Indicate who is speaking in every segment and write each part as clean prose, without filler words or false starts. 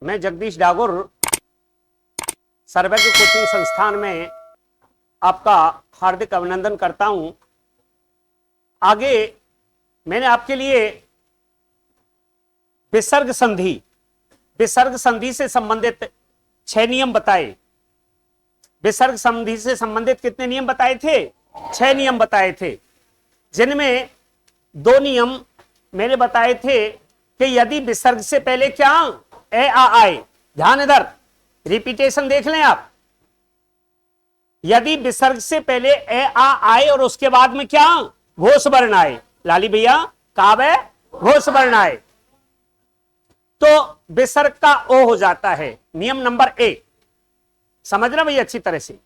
Speaker 1: मैं जगदीश डागुर सर्वज्ञ कोचिंग संस्थान में आपका हार्दिक अभिनंदन करता हूं। आगे मैंने आपके लिए विसर्ग संधि से संबंधित 6 नियम बताए। विसर्ग संधि से संबंधित कितने नियम बताए थे? 6 नियम बताए थे, जिनमें 2 नियम मैंने बताए थे कि यदि विसर्ग से पहले क्या ए आ आए, ध्यान इधर रिपीटेशन देख लें आप। यदि विसर्ग से पहले ए आ आए और उसके बाद में क्या घोष वर्ण आए, लाली भैया काब है घोष वर्ण आए, तो विसर्ग का ओ हो जाता है। नियम नंबर 1 समझना भैया अच्छी तरह से।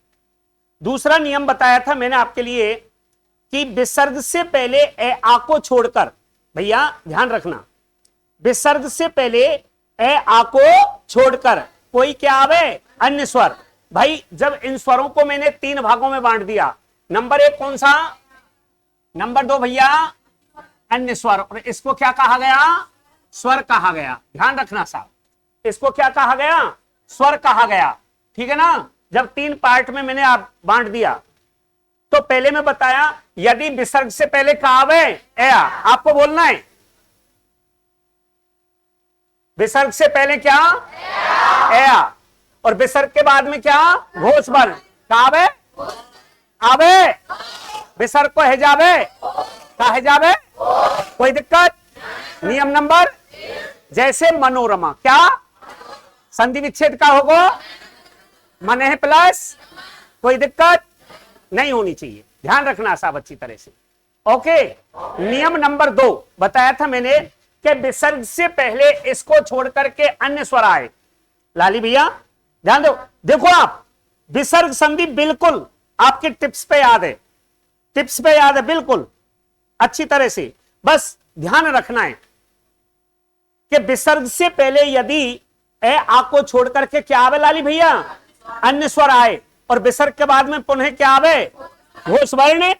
Speaker 1: दूसरा नियम बताया था मैंने आपके लिए कि विसर्ग से पहले ए आ को छोड़कर, भैया ध्यान रखना, विसर्ग से पहले ए आ को छोड़कर कोई क्या आवे? अन्य स्वर। भाई जब इन स्वरों को मैंने 3 भागों में बांट दिया, नंबर 1 कौन सा? नंबर 2 भैया अन्य स्वर, और इसको क्या कहा गया? स्वर कहा गया। ध्यान रखना साहब, इसको क्या कहा गया? स्वर कहा गया, ठीक है ना। जब 3 पार्ट में मैंने आप बांट दिया, तो पहले में बताया यदि विसर्ग से पहले कहा आवे ए आ, आपको बोलना है विसर्ग से पहले क्या ए आ, और विसर्ग के बाद में क्या घोष वर्ण कावे आवे, विसर्ग को है जावे का है जावे, कोई दिक्कत? नियम नंबर, जैसे मनोरमा क्या संधि विच्छेद का होगा, मन है प्लस, कोई दिक्कत नहीं होनी चाहिए। ध्यान रखना साहब अच्छी तरह से। ओके, नियम नंबर 2 बताया था मैंने कि विसर्ग से पहले इसको छोड़ करके अन्य स्वर आए। लाली भैया ध्यान दो, देखो आप विसर्ग संधि बिल्कुल आपके टिप्स पे याद है, टिप्स पे याद है बिल्कुल अच्छी तरह से। बस ध्यान रखना है कि विसर्ग से पहले यदि ए आ को छोड़ करके क्या आवे लाली भैया? अन्य स्वर आए, और विसर्ग के बाद में पुनः क्या आवे? घोष वर्ण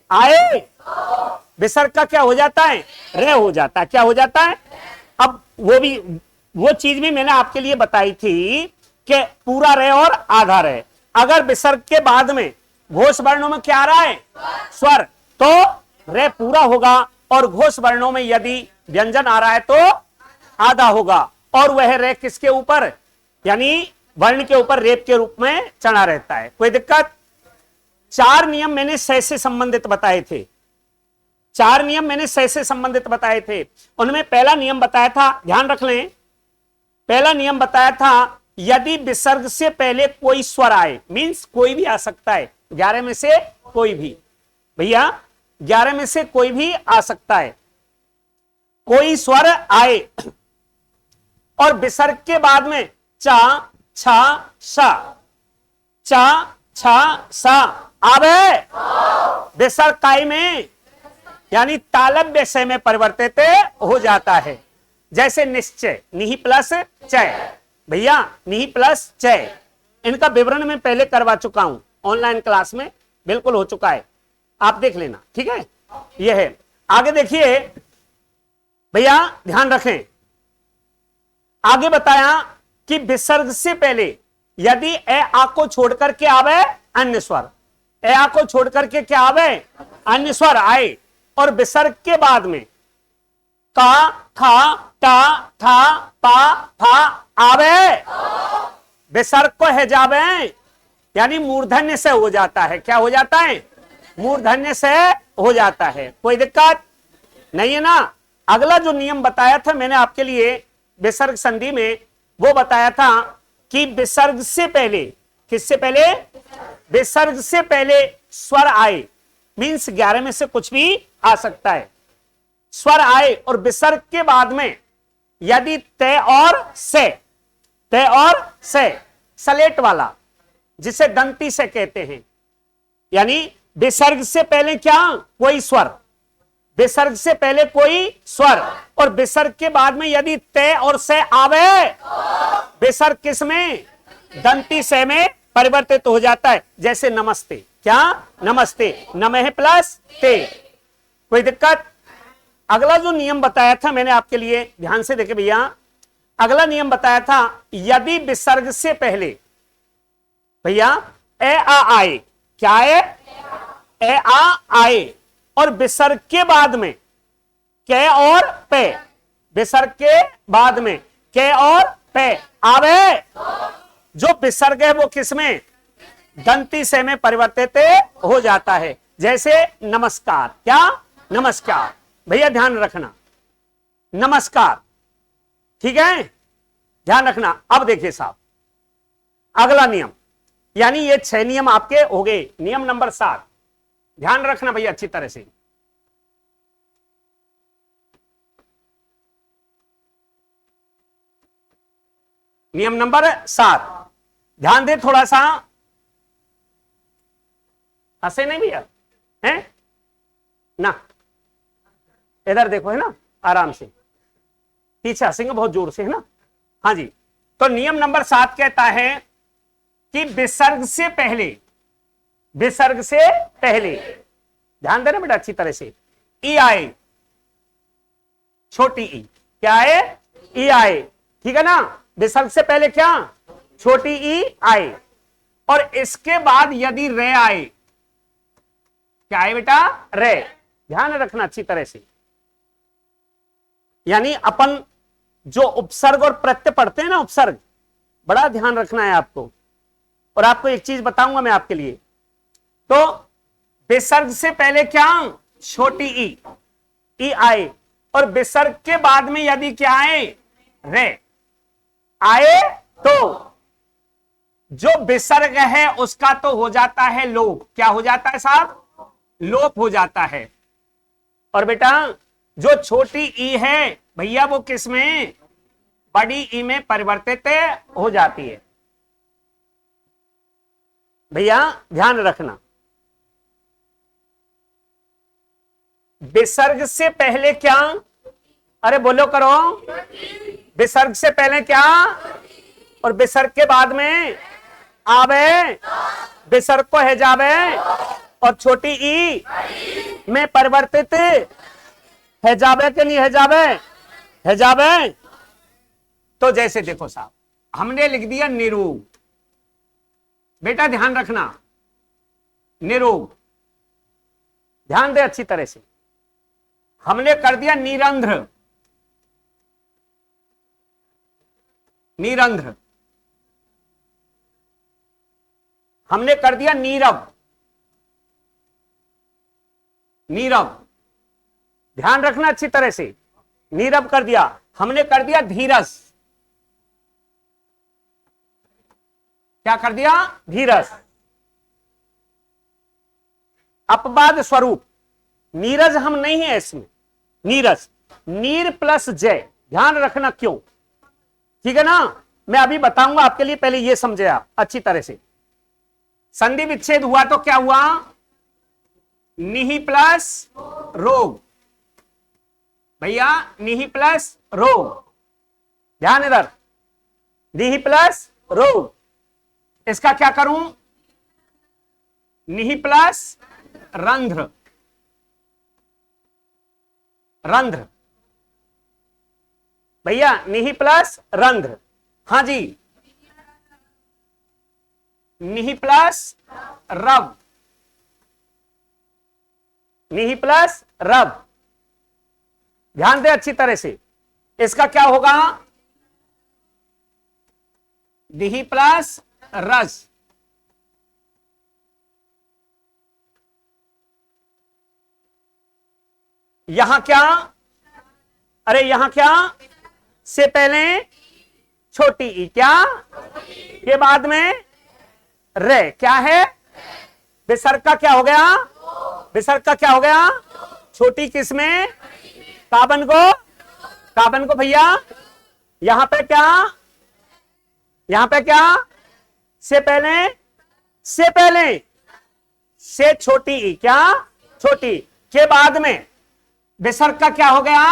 Speaker 1: आए, विसर्ग का क्या हो जाता है? रे हो जाता है। क्या हो जाता है? अब वो चीज भी मैंने आपके लिए बताई थी कि पूरा रे और आधा रे। अगर विसर्ग के बाद में घोष वर्णों में क्या आ रहा है? स्वर, तो रे पूरा होगा, और घोष वर्णों में यदि व्यंजन आ रहा है तो आधा होगा, और वह रे किसके ऊपर? यानी वर्ण के ऊपर रेप के रूप में चढ़ा रहता है। कोई दिक्कत? 4 नियम मैंने से संबंधित बताए थे, 4 नियम मैंने से संबंधित बताए थे। उनमें पहला नियम बताया था, ध्यान रख लें, पहला नियम बताया था यदि विसर्ग से पहले कोई स्वर आए, मींस कोई भी आ सकता है, 11 में से कोई भी, भैया 11 में से कोई भी आ सकता है, कोई स्वर आए और विसर्ग के बाद में चा छा सा, चा छा सा आवे, विसर्ग काय में यानी तालव्य से में परिवर्तित हो जाता है। जैसे निश्चय, निहि प्लस चय, भैया निहि प्लस चय, इनका विवरण मैं पहले करवा चुका हूं ऑनलाइन क्लास में, बिल्कुल हो चुका है, आप देख लेना, ठीक है। यह है, आगे देखिए भैया ध्यान रखें, आगे बताया कि विसर्ग से पहले यदि ए आ को छोड़कर के आवे अन्य स्वर, ए आ को छोड़कर के क्या आवे? अन्य स्वर आए, और विसर्ग के बाद में का खा टा था पा फा आवे, विसर्ग को है जावे, यानी मूर्धन्य से हो जाता है। क्या हो जाता है? मूर्धन्य से हो जाता है। कोई दिक्कत नहीं है ना। अगला जो नियम बताया था मैंने आपके लिए विसर्ग संधि में, वो बताया था कि विसर्ग से पहले, किससे पहले? विसर्ग से पहले स्वर आए, मींस 11 में से कुछ भी आ सकता है, स्वर आए, और विसर्ग के बाद में यदि तय और से सलेट वाला, जिसे दंती से कहते हैं, यानी विसर्ग से पहले क्या? कोई स्वर, विसर्ग से पहले कोई स्वर, और विसर्ग के बाद में यदि तय और से आवे, विसर्ग किस में? दंती से में परिवर्तित हो जाता है। जैसे नमस्ते, क्या? नमस्ते, नमः प्लस ते, कोई दिक्कत? अगला जो नियम बताया था मैंने आपके लिए, ध्यान से देखे भैया, अगला नियम बताया था, यदि विसर्ग से पहले भैया ए आ आए, क्या है, ए आ आए, और विसर्ग के बाद में के और पे, विसर्ग के बाद में के और पे आवे, जो विसर्ग है वो किसमें, दंती से में परिवर्तित हो जाता है। जैसे नमस्कार, क्या, नमस्कार, भैया ध्यान रखना, नमस्कार, ठीक है, ध्यान रखना। अब देखिए साहब, अगला नियम, यानी ये 6 नियम आपके हो गए। नियम नंबर 7, ध्यान रखना भैया अच्छी तरह से। नियम नंबर 7, ध्यान दे थोड़ा सा, हंसे नहीं भैया, है ना, इधर देखो, है ना, आराम से, पीछे हंसेंगे बहुत जोर से, है ना, हाँ जी। तो नियम नंबर 7 कहता है कि विसर्ग से पहले, विसर्ग से पहले, ध्यान देना बेटा अच्छी तरह से, ई आए, छोटी ई, क्या है, ई आए, ठीक है ना, विसर्ग से पहले क्या, छोटी ई आए, और इसके बाद यदि रे आए, क्या है बेटा, रे, ध्यान रखना अच्छी तरह से। यानी अपन जो उपसर्ग और प्रत्यय पढ़ते हैं ना, उपसर्ग, बड़ा ध्यान रखना है आपको। और आपको एक चीज बताऊंगा मैं आपके लिए, तो विसर्ग से पहले क्या, छोटी ई आए, और विसर्ग के बाद में यदि क्या आए, रे आए, तो जो विसर्ग है उसका तो हो जाता है लोप, क्या हो जाता है साहब, लोप हो जाता है। और बेटा जो छोटी ई है भैया वो किस में, बड़ी ई में परिवर्तित हो जाती है। भैया ध्यान रखना, विसर्ग से पहले क्या, अरे बोलो करो, विसर्ग से पहले क्या, और विसर्ग के बाद में आवे, विसर्ग को है जावे, और छोटी ई में परिवर्तित है जावे कि नहीं है जावे, है जावे। तो जैसे देखो साहब, हमने लिख दिया निरोग, बेटा ध्यान रखना, निरोग, ध्यान दे अच्छी तरह से। हमने कर दिया निरंध्र, निरंध्र, हमने कर दिया नीरव, नीरव, ध्यान रखना अच्छी तरह से, नीरव कर दिया। हमने कर दिया धीरस, क्या कर दिया, धीरस। अपवाद स्वरूप नीरज हम नहीं है इसमें, नीरज, नीर प्लस जय, ध्यान रखना क्यों, ठीक है ना, मैं अभी बताऊंगा आपके लिए, पहले ये समझे आप अच्छी तरह से। संधि विच्छेद हुआ तो क्या हुआ, निहि प्लस रोग, भैया निहि प्लस रोग, ध्यान इधर, निहि प्लस रोग, इसका क्या करूं, निहि प्लस रंध्र, रंध्र, भैया निहि प्लस रंध्र, हाँ जी, निहि प्लस रव, निहि प्लस रव, ध्यान दे अच्छी तरह से। इसका क्या होगा, दिहि प्लस रस, यहां क्या, अरे यहां क्या, से पहले छोटी ई, क्या के बाद में रे, क्या है, विसर्ग का क्या हो गया, विसर्ग का क्या हो गया, छोटी किस में, काबन को, काबन को भैया, यहां पे क्या, यहां पे क्या, से पहले, से पहले से छोटी ई, क्या, छोटी के बाद में विसर्ग का क्या हो गया,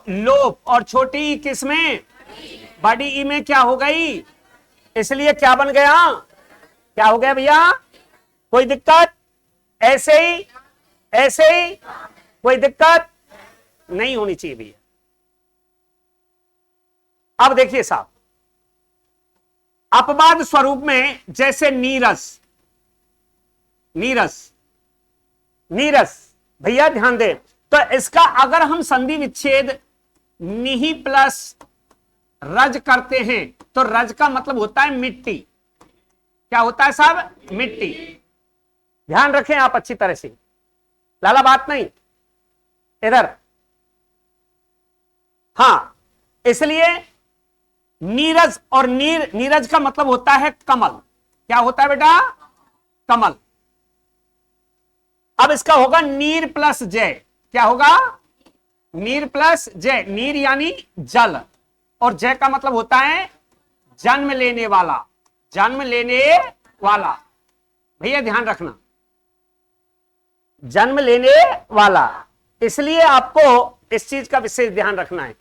Speaker 1: लोप, और छोटी ई किस में, बड़ी ई में क्या हो गई, इसलिए क्या बन गया, क्या हो गया भैया, कोई दिक्कत, ऐसे ही, ऐसे ही, कोई दिक्कत नहीं होनी चाहिए भैया। अब देखिए साहब, अपवाद स्वरूप में जैसे नीरस, नीरस, नीरस, भैया ध्यान दें, तो इसका अगर हम संधि विच्छेद नी प्लस रज करते हैं तो रज का मतलब होता है मिट्टी। क्या होता है साहब? मिट्टी। ध्यान रखें आप अच्छी तरह से, लाला बात नहीं इधर। हां, इसलिए नीरज और नीरज का मतलब होता है कमल। क्या होता है बेटा? कमल। अब इसका होगा नीर प्लस जय। क्या होगा? नीर प्लस जय। नीर यानी जल और जय का मतलब होता है जन्म लेने वाला, जन्म लेने वाला। भैया ध्यान रखना, जन्म लेने वाला, इसलिए आपको इस चीज का विशेष ध्यान रखना है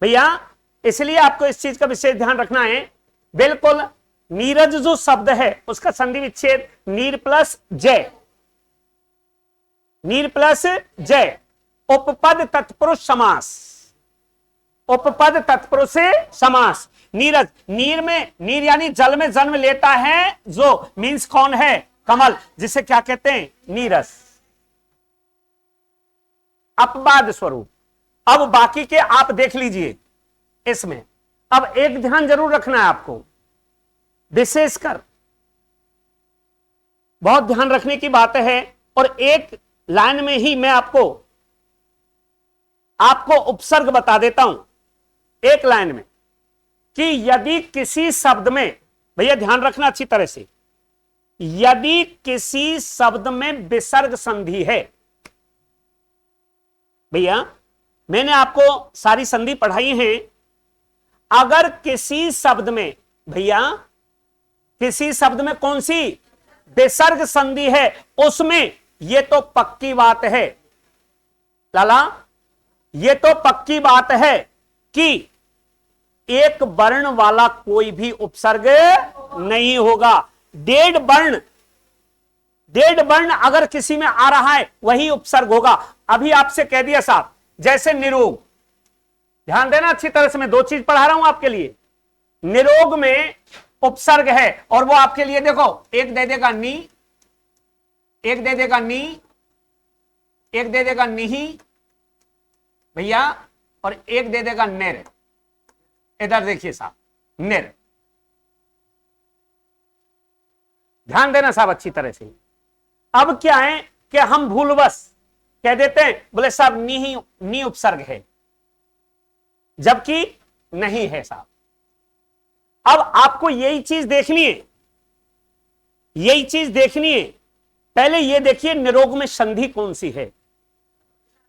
Speaker 1: भैया, इसलिए आपको इस चीज का विशेष ध्यान रखना है। बिल्कुल, नीरज जो शब्द है उसका संधि विच्छेद नीर प्लस जय, नीर प्लस जय, उपपद तत्पुरुष समास, उपपद तत्पुरुष समास। नीरज, नीर में, नीर यानी जल में जन्म लेता है जो मीन्स कौन है? कमल, जिसे क्या कहते हैं? नीरस। अपवाद स्वरूप। अब बाकी के आप देख लीजिए इसमें। अब एक ध्यान जरूर रखना है आपको, विशेषकर बहुत ध्यान रखने की बात है, और एक लाइन में ही मैं आपको उपसर्ग बता देता हूं, एक लाइन में, कि यदि किसी शब्द में, भैया ध्यान रखना अच्छी तरह से, यदि किसी शब्द में विसर्ग संधि है, भैया मैंने आपको सारी संधि पढ़ाई है, अगर किसी शब्द में, भैया किसी शब्द में कौन सी विसर्ग संधि है, उसमें ये तो पक्की बात है लाला, ये तो पक्की बात है कि एक वर्ण वाला कोई भी उपसर्ग नहीं होगा। डेढ़ वर्ण अगर किसी में आ रहा है वही उपसर्ग होगा। अभी आपसे कह दिया साहब, जैसे निरोग, ध्यान देना अच्छी तरह से, मैं दो चीज पढ़ा रहा हूं आपके लिए। निरोग में उपसर्ग है और वो आपके लिए देखो, एक दे देगा नी, एक दे देगा नी, एक दे देगा निही भैया, और एक दे देगा निर। इधर देखिए साहब, निर। ध्यान देना साहब अच्छी तरह से। अब क्या है कि हम भूलवश कह देते हैं, बोले साहब नी उपसर्ग है, जबकि नहीं है साहब। अब आपको यही चीज देखनी है, यही चीज देखनी है। पहले ये देखिए निरोग में संधि कौन सी है।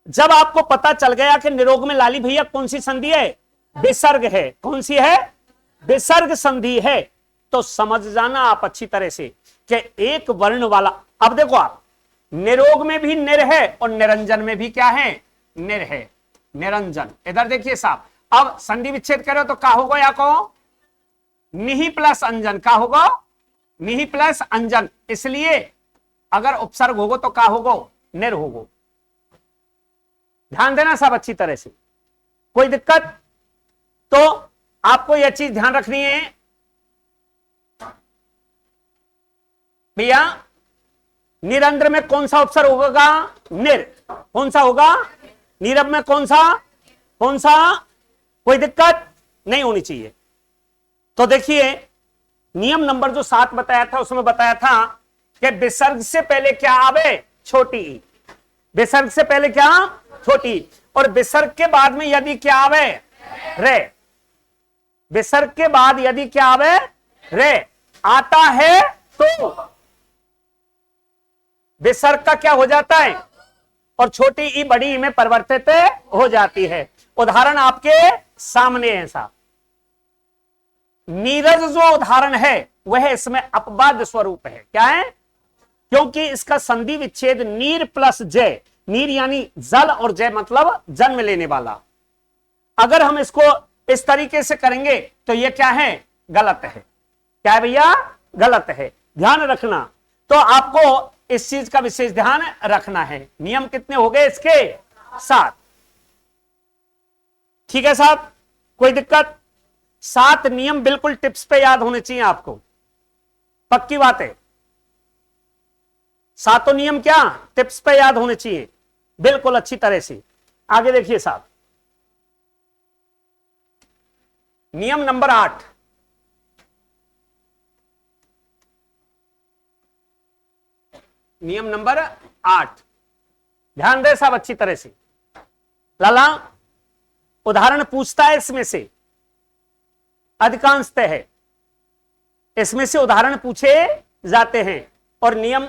Speaker 1: जब आपको पता चल गया कि निरोग में लाली भैया कौन सी संधि है, विसर्ग है, कौन सी है? विसर्ग संधि है, तो समझ जाना आप अच्छी तरह से कि एक वर्ण वाला। अब देखो आप, निरोग में भी निर है और निरंजन में भी क्या है? निर है, निरंजन। इधर देखिए साहब, अब संधि विच्छेद करो तो क्या होगा? या को निही प्लस अंजन, क्या होगा? निही प्लस अंजन। इसलिए अगर उपसर्ग होगो तो क्या होगो? निर होगो। ध्यान देना सब अच्छी तरह से, कोई दिक्कत? तो आपको यह चीज ध्यान रखनी है भैया, निरंतर में कौन सा उपसर्ग होगा? निर। कौन सा होगा? नीरव में कौन सा? कोई दिक्कत नहीं होनी चाहिए। तो देखिए, नियम नंबर जो 7 बताया था, उसमें बताया था कि विसर्ग से पहले क्या आवे? छोटी ई। विसर्ग से पहले क्या? छोटी। और विसर्ग के बाद में यदि क्या आवे? रे। विसर्ग के बाद यदि क्या आवे? रे आता है तो विसर्ग का क्या हो जाता है? और छोटी ई बड़ी ई में परिवर्तित हो जाती है। उदाहरण आपके सामने है साहब। नीरज जो उदाहरण है वह इसमें अपवाद स्वरूप है। क्या है? क्योंकि इसका संधि विच्छेद नीर प्लस जय, नीर यानी जल और जय मतलब जन्म लेने वाला। अगर हम इसको इस तरीके से करेंगे तो यह क्या है? गलत है। क्या है भैया? गलत है। ध्यान रखना। तो आपको इस चीज का विशेष ध्यान रखना है। नियम कितने हो गए इसके? 7। ठीक है साहब, कोई दिक्कत? 7 नियम बिल्कुल टिप्स पे याद होने चाहिए आपको, पक्की बात है। 7 नियम क्या टिप्स पे याद होने चाहिए बिल्कुल अच्छी तरह से। आगे देखिए साहब, नियम नंबर 8, नियम नंबर 8, ध्यान दे साहब अच्छी तरह से। लाला उदाहरण पूछता है, इसमें से अधिकांशतः है, इसमें से उदाहरण पूछे जाते हैं। और नियम,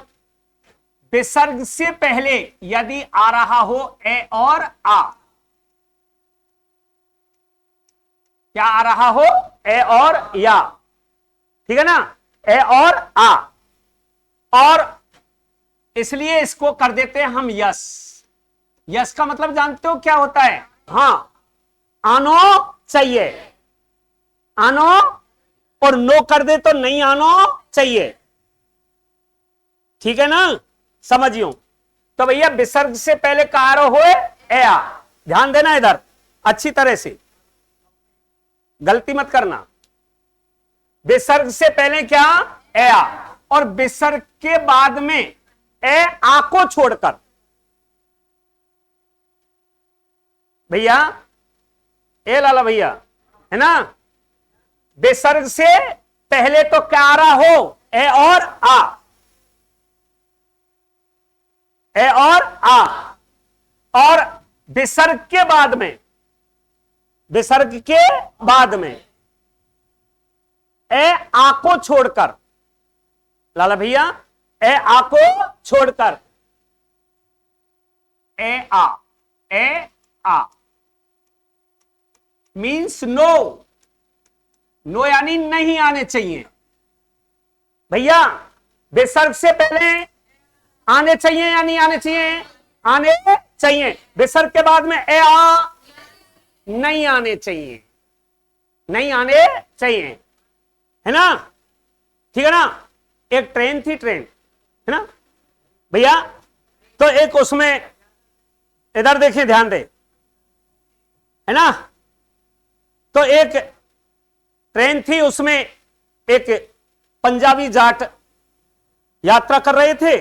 Speaker 1: विसर्ग से पहले यदि आ रहा हो ए और आ, क्या आ रहा हो? ए और या, ठीक है ना, ए और आ, और इसलिए इसको कर देते हैं हम यस। यस का मतलब जानते हो क्या होता है? हां, आनो चाहिए, आनो, और नो कर दे तो नहीं आनो चाहिए, ठीक है ना, समझियो। तो भैया विसर्ग से पहले कार हो ए आ, ध्यान देना इधर अच्छी तरह से, गलती मत करना। विसर्ग से पहले क्या? ए आ, और विसर्ग के बाद में ए आ को छोड़कर, भैया ए लाला भैया, है ना, विसर्ग से पहले तो क्या आ रहा हो? ए और आ, ए और आ, और विसर्ग के बाद में, विसर्ग के बाद में ए आ को छोड़कर, लाला भैया ए आ को छोड़कर ए आ, ए आ मीन्स नो, नो यानी नहीं आने चाहिए। भैया विसर्ग से पहले आने चाहिए या नहीं आने चाहिए? आने चाहिए। विसर्ग के बाद में ए आ नहीं आने चाहिए, नहीं आने चाहिए, है ना, ठीक है ना। एक ट्रेन थी, ट्रेन है ना भैया, तो एक उसमें, इधर देखिए ध्यान दे, है ना, तो एक ट्रेन थी, उसमें एक पंजाबी जाट यात्रा कर रहे थे।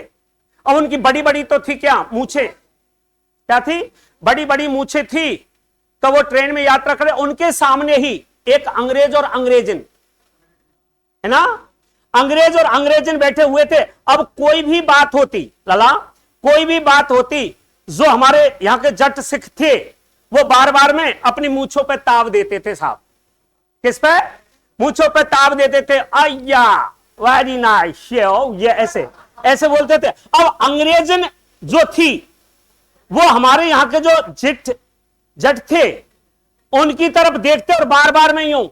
Speaker 1: अब उनकी बड़ी बड़ी तो थी क्या मूछे, क्या थी? बड़ी बड़ी मूछे थी। तो वो ट्रेन में यात्रा कर रहे, उनके सामने ही एक अंग्रेज और अंग्रेजन, है ना, अंग्रेज और अंग्रेजन बैठे हुए थे। अब कोई भी बात होती लाला, कोई भी बात होती, जो हमारे यहां के जट सिख थे वो बार बार में अपनी मूछों पे ताव देते थे साहब। किस पे? मूछों पे ताव देते थे, अय्या वेरी नाइस, ये ऐसे ऐसे बोलते थे। अब अंग्रेजन जो थी वो हमारे यहां के जो जट थे उनकी तरफ देखते और बार बार में यूं,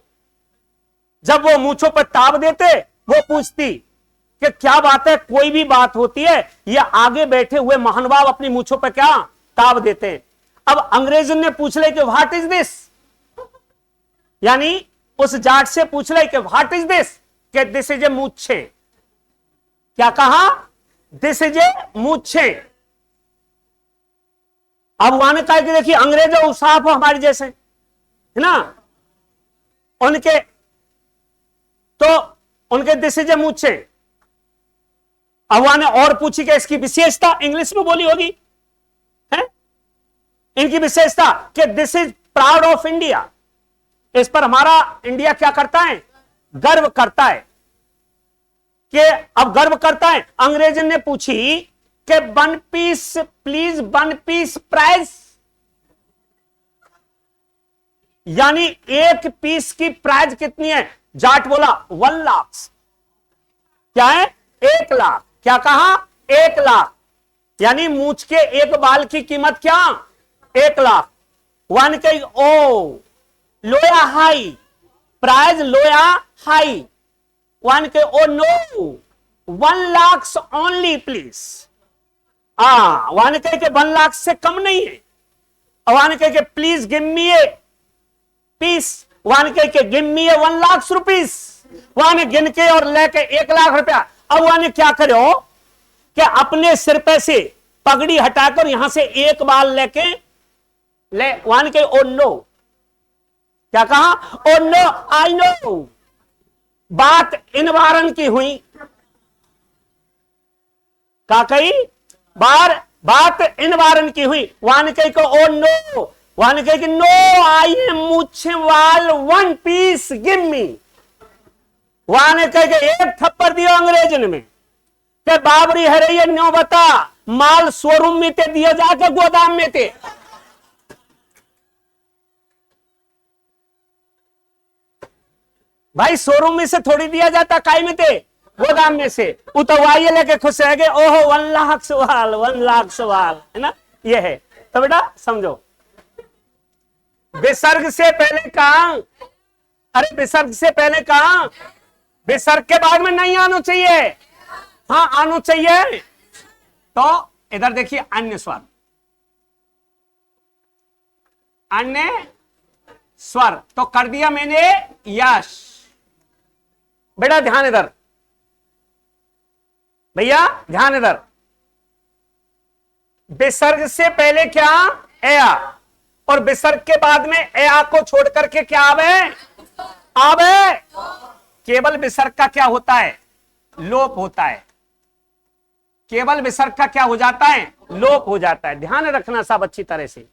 Speaker 1: जब वो मूछों पर ताव देते, वो पूछती कि क्या बात है, कोई भी बात होती है, ये आगे बैठे हुए महानुभाव अपनी मूछों पर क्या ताव देते हैं। अब अंग्रेजन ने पूछ ले कि व्हाट इज दिस, यानी उस जाट से पूछ ले कि व्हाट इज दिस, कि दिस इज ए मूछे। क्या कहा? दिस इज ए मूछे। अब वहां कहा कि देखिए अंग्रेज साफ हो हमारे जैसे, है ना, उनके तो उनके दिस इज ए मूछे। अब वहां ने और पूछी कि इसकी विशेषता, इंग्लिश में बोली होगी, है इनकी विशेषता कि this is proud of India, इस पर हमारा इंडिया क्या करता है? गर्व करता है। कि अब गर्व करता है। अंग्रेजन ने पूछी कि 1 पीस प्लीज, 1 पीस प्राइस, यानी 1 पीस की प्राइस कितनी है? जाट बोला 1 लाख। क्या है? 1 लाख। क्या कहा? 1 लाख, यानी मूछ के एक बाल की कीमत क्या? 1 लाख। वन के ओ लोया हाई, प्राइज लोया हाई। वन के oh no 1 lakh only please. One के 1 लाख से कम नहीं है। वन के please give me a piece. One के give me a 1 lakh rupees. One गिन के और लेके 1 लाख रुपया। अब वन क्या करे हो कि अपने सिर पे से पगड़ी हटाकर यहां से एक बाल लेके ले वन के ओ नो क्या कहा? Oh no I know. बात इनवारन की हुई, क्या कही? बात इनवारन की हुई। वहां कही को ओ नो, वहां कही कि नो आई एम मुछवाल वन पीस गिव मी। वहां कही कि एक थप्पड़ दियो अंग्रेजन में के बाबरी है रही है, न्यो बता माल शोरूम में ते दिया जाके गोदाम में थे। भाई शोरूम में से थोड़ी दिया जाता, काई में थे? गोदाम में से। उतरवाइए लेके खुश रह गए, ओहो 1 लाख सवाल, 1 लाख सवाल, है ना? ये है। तो बेटा समझो, विसर्ग से पहले कहा, अरे विसर्ग से पहले कहा, विसर्ग के बाद में नहीं आना चाहिए। हाँ आना चाहिए। तो इधर देखिए अन्य स्वर, अन्य स्वर तो कर दिया मैंने यश। बेटा ध्यान इधर, भैया ध्यान इधर। विसर्ग से पहले क्या? एया, और विसर्ग के बाद में एया को छोड़ करके क्या आवे? आवे। केवल विसर्ग का क्या होता है? लोप होता है। केवल विसर्ग का क्या हो जाता है? लोप हो जाता है। ध्यान रखना सब अच्छी तरह से।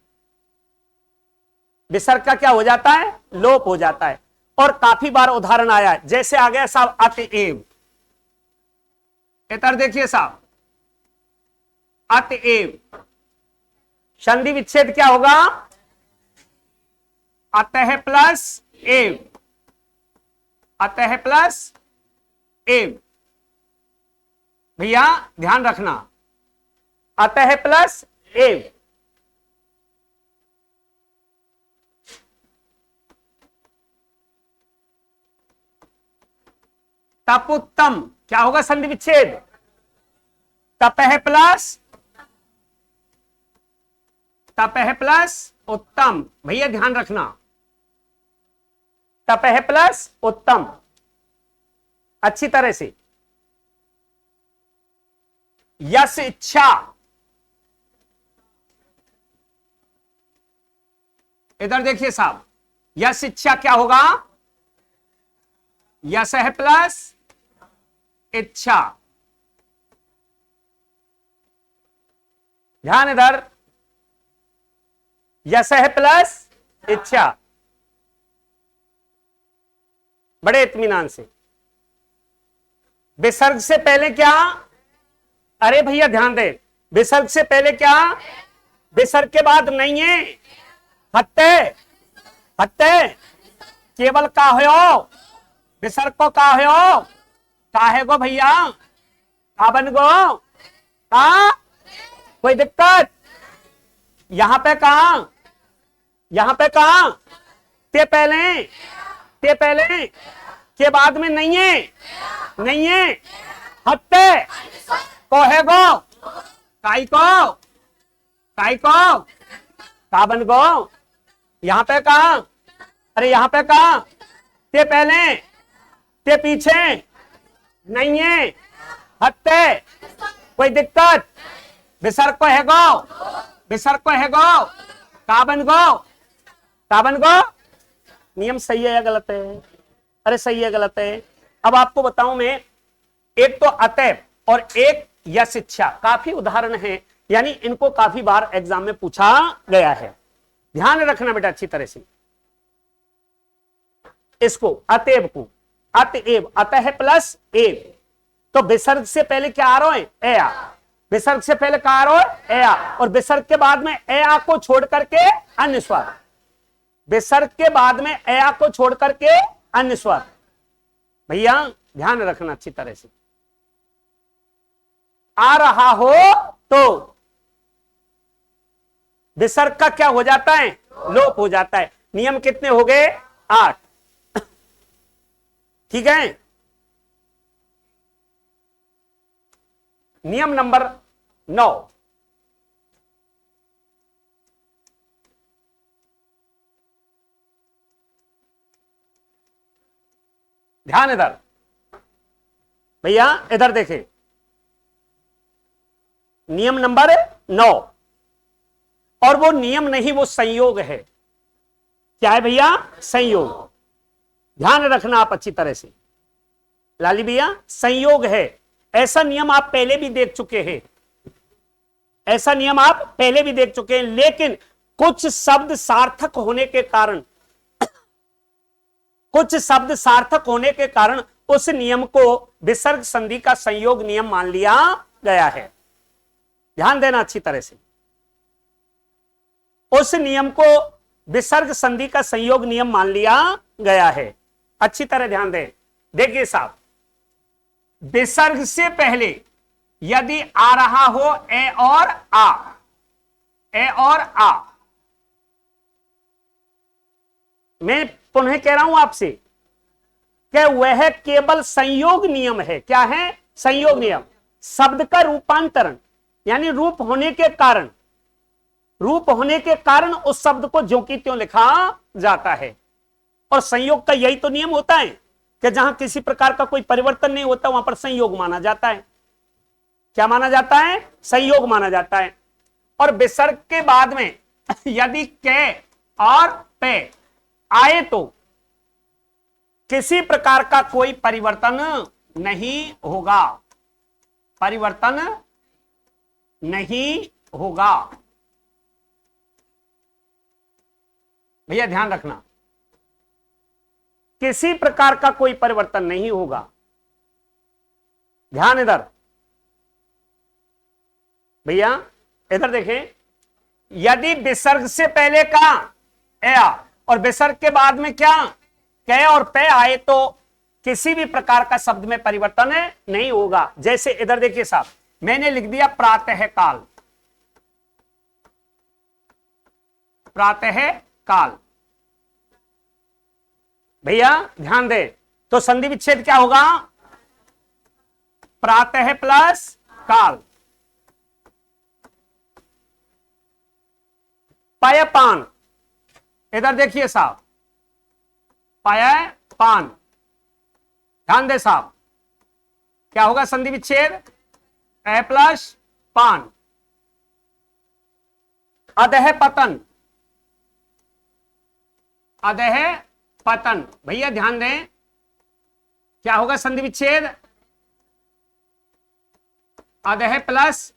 Speaker 1: विसर्ग का क्या हो जाता है? लोप हो जाता है। और काफी बार उदाहरण आया है, जैसे आ गया साहब अतएव। इधर देखिए साहब, अतएव संधि विच्छेद क्या होगा? अतः प्लस एव, अतः प्लस एव। भैया ध्यान रखना, अतः प्लस एव। तपोत्तम क्या होगा? संधि विच्छेद। तपह प्लस उत्तम। भैया ध्यान रखना, तपह प्लस उत्तम अच्छी तरह से। यश इच्छा, इधर देखिए साहब, यश इच्छा क्या होगा? यश है प्लस इच्छा। ध्यान इधर, यश है प्लस इच्छा। बड़े इत्मीनान से। विसर्ग से पहले क्या? अरे भैया ध्यान दे, विसर्ग से पहले क्या? विसर्ग के बाद नहीं है हत्ते, हत्ते केवल का हो? विसर्ग को का हो? काहे गो भैया? का बन गो? का कोई दिक्कत? यहां पे कहा, यहां पे कहा? ते पहले के बाद में नहीं है, नहीं है हत्ते को है गो, काई को, काई को का बन गो? यहां पे कहा? अरे यहां पे कहा? ते पहले ते पीछे नहीं है हत्ते, कोई दिक्कत? विसर्ग को है गो, विसर्ग को है गो, का बन गो, का बन गो? नियम सही है या गलत है? अरे सही है गलत है? अब आपको बताऊं मैं, एक तो अतः और एक यश इच्छा, काफी उदाहरण है, यानी इनको काफी बार एग्जाम में पूछा गया है। ध्यान रखना बेटा अच्छी तरह से। इसको अतएव को, अतएव, अतः प्लस एव। तो विसर्ग से पहले क्या आ रहा है? एया। विसर्ग से पहले क्या आ रहा है? एया। और विसर्ग के बाद में एया को छोड़ करके अन्य स्वर। विसर्ग के बाद में एया को छोड़ करके अन्य स्वर। भैया ध्यान रखना अच्छी तरह से। आ रहा हो तो विसर्ग का क्या हो जाता है? लोप हो जाता है। नियम कितने हो गए? 8। ठीक है। नियम नंबर 9, ध्यान इधर भैया, इधर देखें, नियम नंबर 9, और वो नियम नहीं, वो संयोग है। क्या है भैया? संयोग। ध्यान रखना आप अच्छी तरह से लाली भैया, संयोग है। ऐसा नियम आप पहले भी देख चुके हैं, ऐसा नियम आप पहले भी देख चुके हैं, लेकिन कुछ शब्द सार्थक होने के कारण, कुछ शब्द सार्थक होने के कारण उस नियम को विसर्ग संधि का संयोग नियम मान लिया गया है। ध्यान देना अच्छी तरह से, उस नियम को विसर्ग संधि का संयोग नियम मान लिया गया है। अच्छी तरह ध्यान दें। देखिए साहब, विसर्ग से पहले यदि आ रहा हो ए और आ, ए और आ, मैं पुनः कह रहा हूं आपसे कि वह केवल संयोग नियम है। क्या है? संयोग नियम। शब्द का रूपांतरण यानी रूप होने के कारण, रूप होने के कारण उस शब्द को ज्यों की त्यों लिखा जाता है। और संयोग का यही तो नियम होता है कि जहां किसी प्रकार का कोई परिवर्तन नहीं होता वहां पर संयोग माना जाता है। क्या माना जाता है? संयोग माना जाता है। और विसर्ग के बाद में यदि के और पे आए तो किसी प्रकार का कोई परिवर्तन नहीं होगा, परिवर्तन नहीं होगा। भैया ध्यान रखना, किसी प्रकार का कोई परिवर्तन नहीं होगा। ध्यान इधर भैया, इधर देखें, यदि विसर्ग से पहले का ए और विसर्ग के बाद में क्या कै और पे आए तो किसी भी प्रकार का शब्द में परिवर्तन नहीं होगा। जैसे इधर देखिए साहब, मैंने लिख दिया प्रातः काल, प्रातः काल। भैया ध्यान दे, तो संधि विच्छेद क्या होगा? प्रातः प्लस काल। पान, इधर देखिए साहब, पान। ध्यान दे साहब, क्या होगा संधि विच्छेद? ए प्लस पान। अधः पतन, अधः पतन। भैया ध्यान दें, क्या होगा संधि विच्छेद? अधः प्लस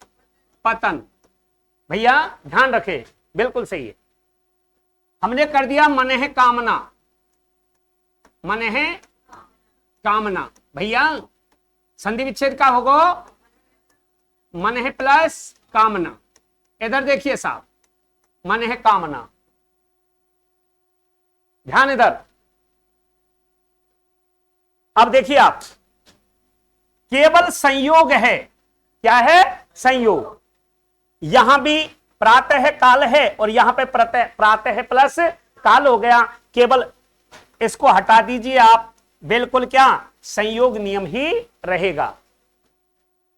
Speaker 1: पतन। भैया ध्यान रखें, बिल्कुल सही है। हमने कर दिया मन है कामना, मन है कामना। भैया संधि विच्छेद का होगा? मन है प्लस कामना। इधर देखिए साहब, मन है कामना। ध्यान इधर, अब देखिए आप, केवल संयोग है। क्या है? संयोग। यहां भी प्रातः काल है और यहां पे प्रातः प्लस काल हो गया। केवल इसको हटा दीजिए आप, बिल्कुल क्या संयोग नियम ही रहेगा।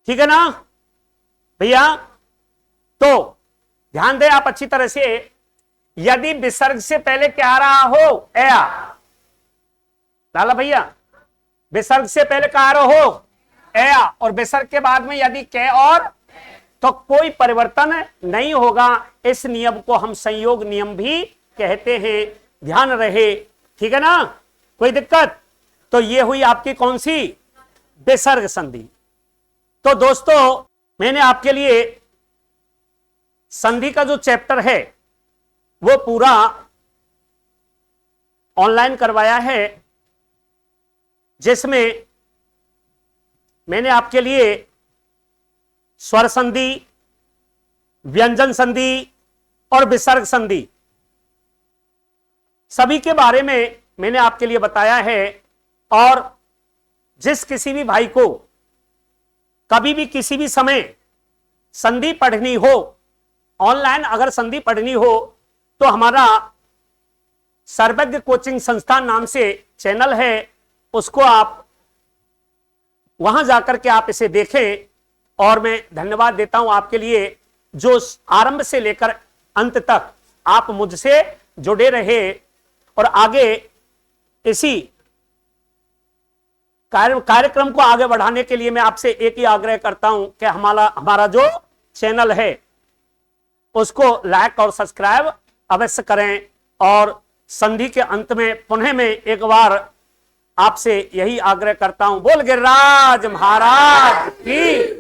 Speaker 1: ठीक है ना भैया? तो ध्यान दें आप अच्छी तरह से, यदि विसर्ग से पहले क्या आ रहा हो? ए लाला भैया, विसर्ग से पहले क्या आ रहा हो? ए, और विसर्ग के बाद में यदि के और, तो कोई परिवर्तन नहीं होगा। इस नियम को हम संयोग नियम भी कहते हैं। ध्यान रहे, ठीक है ना? कोई दिक्कत? तो ये हुई आपकी कौन सी? विसर्ग संधि। तो दोस्तों, मैंने आपके लिए संधि का जो चैप्टर है वो पूरा ऑनलाइन करवाया है, जिसमें मैंने आपके लिए स्वर संधि, व्यंजन संधि और विसर्ग संधि सभी के बारे में मैंने आपके लिए बताया है। और जिस किसी भी भाई को कभी भी किसी भी समय संधि पढ़नी हो, ऑनलाइन अगर संधि पढ़नी हो, तो हमारा सर्वज्ञ कोचिंग संस्थान नाम से चैनल है, उसको आप वहां जाकर के आप इसे देखें। और मैं धन्यवाद देता हूं आपके लिए, जो आरंभ से लेकर अंत तक आप मुझसे जुड़े रहे। और आगे इसी कार्यक्रम को आगे बढ़ाने के लिए मैं आपसे एक ही आग्रह करता हूं कि हमारा जो चैनल है उसको लाइक और सब्सक्राइब अवश्य करें, और संधि के अंत में पुनः मैं एक बार आपसे यही आग्रह करता हूं, बोल गिरिराज महाराज की